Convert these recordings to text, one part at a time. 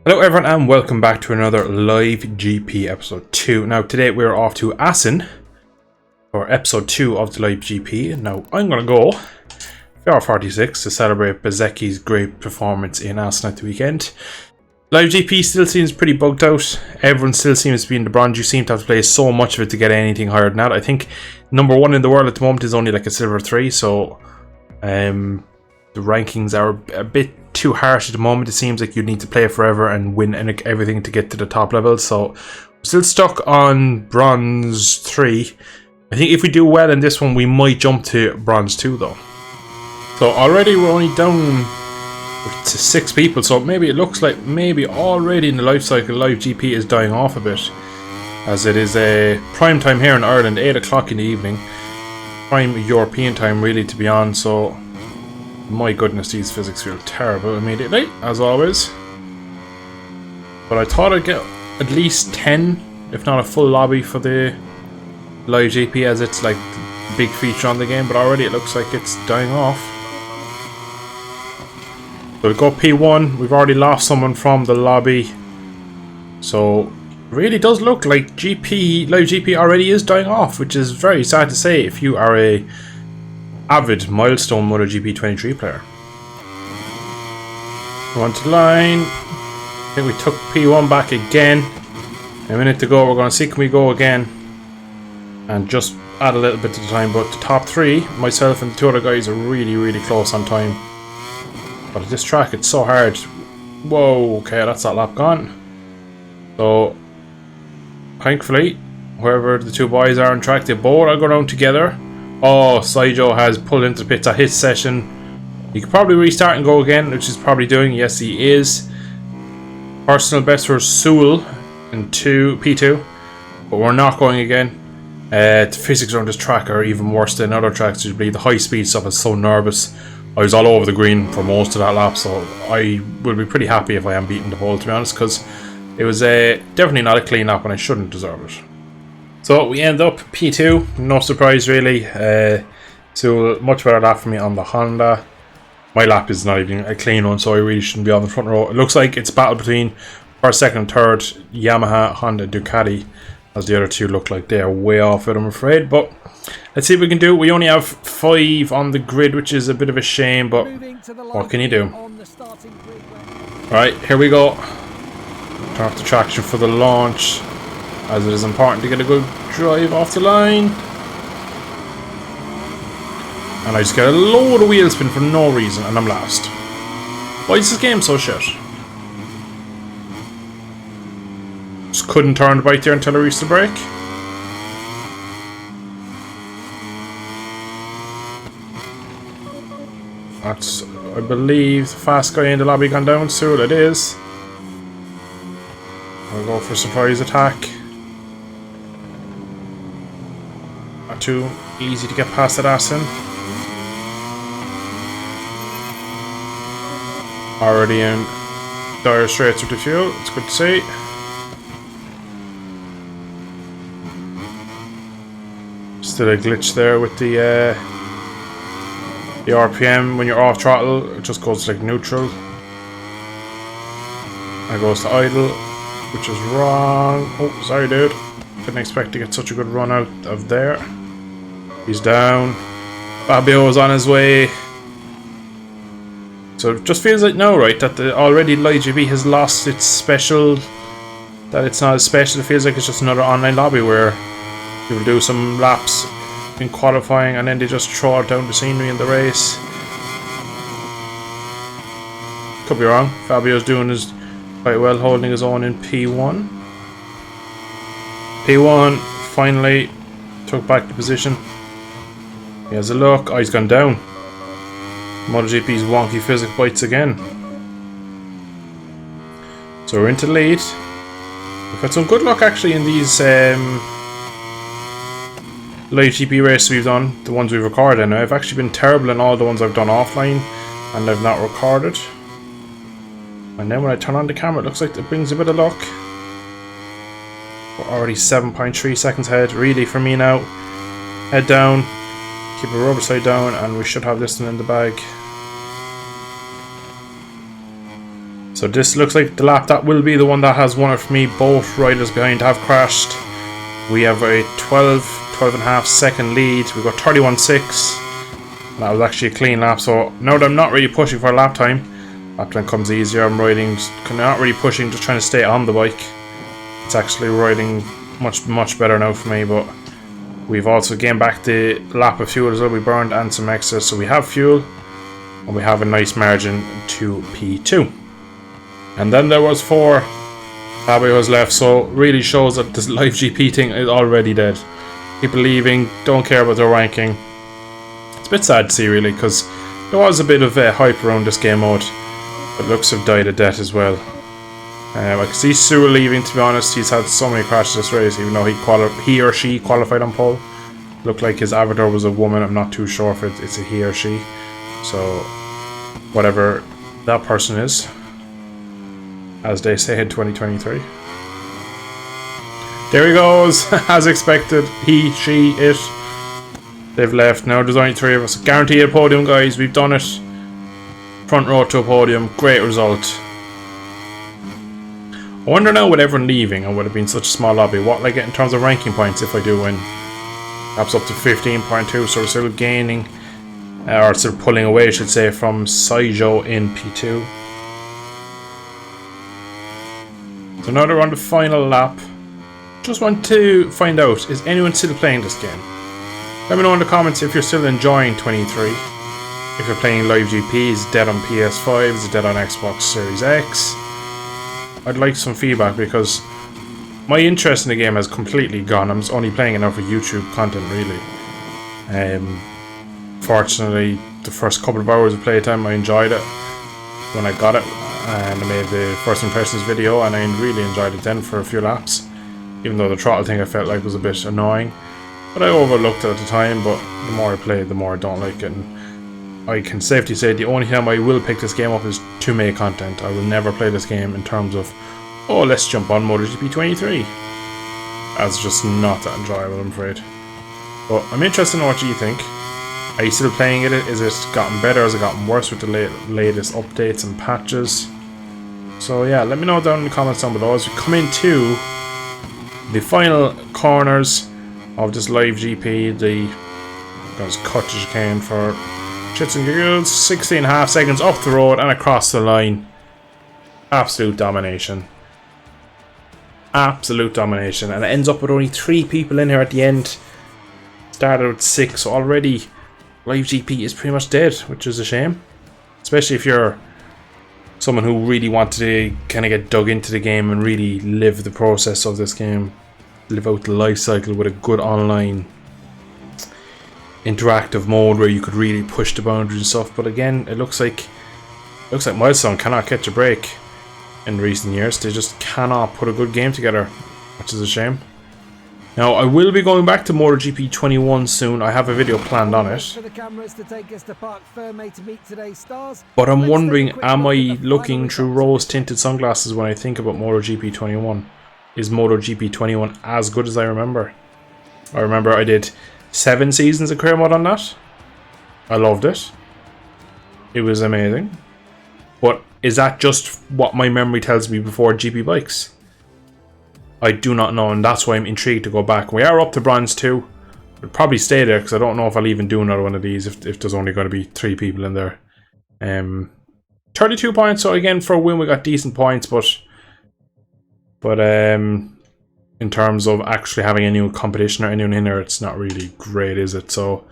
Hello everyone and welcome back to another live GP episode 2. Now today we're off to Assen for episode 2 of the live GP. Now I'm going to go VR46 to celebrate Bezecchi's great performance in Assen at the weekend. Live GP still seems pretty bugged out. Everyone still seems to be in the bronze. You seem to have to play so much of it to get anything higher than that. I think number 1 in the world at the moment is only like a silver 3, so the rankings are a bit too harsh at the moment. It seems like you need to play forever and win everything to get to the top level. So we're still stuck on bronze 3. I think if we do well in this one, we might jump to bronze 2 though. So already we're only down to 6 people, so maybe it looks like maybe already in the life cycle live GP is dying off a bit, as it is a prime time here in Ireland, 8 o'clock in the evening, prime European time really to be on. So my goodness, these physics feel terrible immediately, as always. But I thought I'd get at least 10, if not a full lobby for the live GP, as it's like the big feature on the game, but already it looks like it's dying off. So we go P1, we've already lost someone from the lobby. So it really does look like live GP already is dying off, which is very sad to say if you are a avid milestone Motogp 23 player. We're on to the line. I think we took P1 back again. A minute to go. We're going to see can we go again and just add a little bit to the time. But the top 3, myself and the 2 other guys, are really close on time. But at this track it's so hard. Whoa, okay, that's that lap gone. So thankfully whoever the 2 boys are on track, they both are going around together. Oh, Saijo has pulled into the pits at his session. He could probably restart and go again, which he's probably doing. Yes, he is. Personal best for Sewell in P2, but we're not going again. The physics around this track are even worse than other tracks. The high speed stuff is so nervous. I was all over the green for most of that lap, so I will be pretty happy if I am beating the pole, to be honest, because it was definitely not a clean lap and I shouldn't deserve it. So we end up P2, no surprise really. So much better lap for me on the Honda. My lap is not even a clean one, so I really shouldn't be on the front row. It looks like it's battle between first, second and third, Yamaha, Honda, Ducati, as the other 2 look like they are way off it, I'm afraid. But let's see what we can do. We only have 5 on the grid, which is a bit of a shame, but what can you do? Right, here we go. Turn off the traction for the launch, as it is important to get a good drive off the line. And I just get a load of wheel spin for no reason, and I'm last. Why is this game so shit? Just couldn't turn the bike there until I reached the brake. That's, I believe, the fast guy in the lobby gone down, so it is. I'll go for a surprise attack. Not too easy to get past that Assen. Already in dire straits with the fuel, it's good to see. Still a glitch there with the RPM. When you're off throttle, it just goes like neutral. And it goes to idle, which is wrong. Oh, sorry dude. Didn't expect to get such a good run out of there. He's down. Fabio is on his way. So it just feels like now, right, that the already live GP has lost its special. That it's not as special. It feels like it's just another online lobby where people do some laps in qualifying and then they just throw out down the scenery in the race. Could be wrong. Fabio's doing his quite well, holding his own in P1. P1 finally took back the position. He has a look. Oh, he's gone down. MotoGP's wonky physics bites again. So we're into the lead. We've had some good luck actually in these live GP races we've done, the ones we've recorded. And I've actually been terrible in all the ones I've done offline and I've not recorded. And then when I turn on the camera, it looks like it brings a bit of luck. We're already 7.3 seconds ahead, really, for me now. Head down, keep a rubber side down, and we should have this one in the bag. So this looks like the lap that will be the one that has won it for me. Both riders behind have crashed. We have a 12.5 second lead. We've got 31.6. That was actually a clean lap. So now that I'm not really pushing for a lap time comes easier. I'm riding, not really pushing, just trying to stay on the bike. It's actually riding much better now for me. But we've also gained back the lap of fuel as well. We burned and some extra, so we have fuel and we have a nice margin to P2. And then there was 4 Fabios left, so really shows that this live GP thing is already dead. People leaving, don't care about their ranking. It's a bit sad to see really, because there was a bit of hype around this game mode, but looks have died a death as well. I can see Sewell leaving, to be honest. He's had so many crashes this race, even though he or she qualified on pole. Looked like his avatar was a woman. I'm not too sure if it's a he or she. So, whatever that person is, as they say in 2023. There he goes, as expected. He, she, it. They've left. Now there's only 3 of us. Guaranteed a podium, guys. We've done it. Front row to a podium. Great result. I wonder now with everyone leaving, and would have been such a small lobby, what I get in terms of ranking points if I do win. Perhaps up to 15.2, so we're still gaining, or still pulling away, I should say, from Saijo in P2. So now they're on the final lap. Just want to find out, is anyone still playing this game? Let me know in the comments if you're still enjoying 23. If you're playing Live GP, is it dead on PS5? Is it dead on Xbox Series X? I'd like some feedback, because my interest in the game has completely gone. I'm only playing it now for YouTube content, really. Fortunately, the first couple of hours of playtime, I enjoyed it when I got it, and I made the first impressions video, and I really enjoyed it then for a few laps. Even though the throttle thing I felt like was a bit annoying, but I overlooked it at the time. But the more I play, the more I don't like it. And I can safely say the only time I will pick this game up is to make content. I will never play this game in terms of, oh, let's jump on Motogp 23. That's just not that enjoyable, I'm afraid. But I'm interested in what you think. Are you still playing it? Is it gotten better? Has it gotten worse with the latest updates and patches? So yeah, let me know down in the comments down below as we come into the final corners of this live GP. As cut as you can for shits and giggles. 16.5 seconds up the road and across the line. Absolute domination. Absolute domination. And it ends up with only 3 people in here at the end. Started with 6, so already live GP is pretty much dead, which is a shame. Especially if you're someone who really wanted to kind of get dug into the game and really live the process of this game. Live out the life cycle with a good online interactive mode where you could really push the boundaries and stuff. But again, it looks like Milestone cannot catch a break in recent years. They just cannot put a good game together, which is a shame. Now I will be going back to Motogp 21 soon. I have a video planned on it. But I'm wondering, am I looking through rose tinted sunglasses when I think about Motogp 21? Is Motogp 21 as good as I remember? I remember I did 7 seasons of career mode on that. I loved it. It was amazing. But is that just what my memory tells me before GP bikes? I do not know, and that's why I'm intrigued to go back. We are up to bronze 2. We'll probably stay there because I don't know if I'll even do another one of these if there's only going to be 3 people in there. 32 points, so again for a win we got decent points, but in terms of actually having any competition or anyone in there, it's not really great, is it? So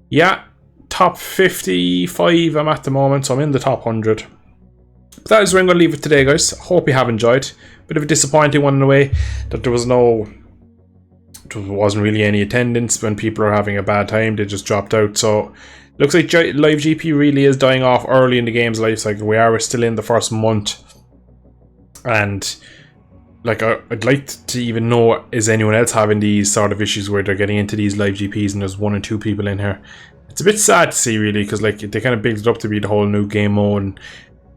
yeah, top 55 I'm at the moment, so I'm in the top 100. But that is where I'm going to leave it today, guys. Hope you have enjoyed. Bit of a disappointing one in a way that there wasn't really any attendance when people are having a bad time. They just dropped out. So looks like live GP really is dying off early in the game's life cycle. We're still in the first month, and like I'd like to even know, is anyone else having these sort of issues where they're getting into these live GPs and there's 1 or 2 people in here. It's a bit sad to see really, because like they kind of built it up to be the whole new game mode, and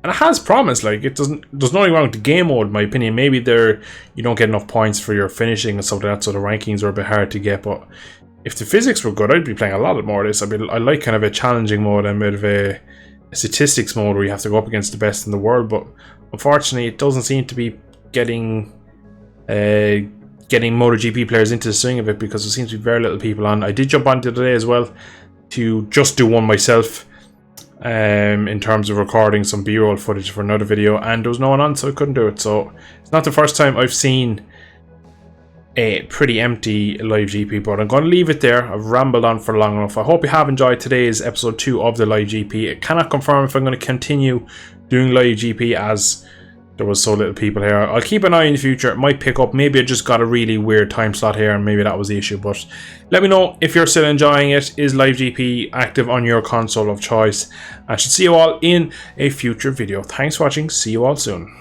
it has promise. Like there's nothing wrong with the game mode in my opinion. Maybe you don't get enough points for your finishing and stuff like that, so the rankings are a bit hard to get. But if the physics were good, I'd be playing a lot more of this. I like kind of a challenging mode and a bit of a statistics mode where you have to go up against the best in the world. But unfortunately it doesn't seem to be getting MotoGP players into the swing of it, because there seems to be very little people on. I did jump on today as well to just do one myself, in terms of recording some B-roll footage for another video, and there was no one on, so I couldn't do it. So it's not the first time I've seen a pretty empty live GP, but I'm going to leave it there. I've rambled on for long enough. I hope you have enjoyed today's episode 2 of the live GP. I cannot confirm if I'm going to continue doing live GP, as there was so little people here. I'll keep an eye in the future. It might pick up. Maybe I just got a really weird time slot here, and maybe that was the issue. But let me know if you're still enjoying it. Is live GP active on your console of choice? I should see you all in a future video. Thanks for watching. See you all soon.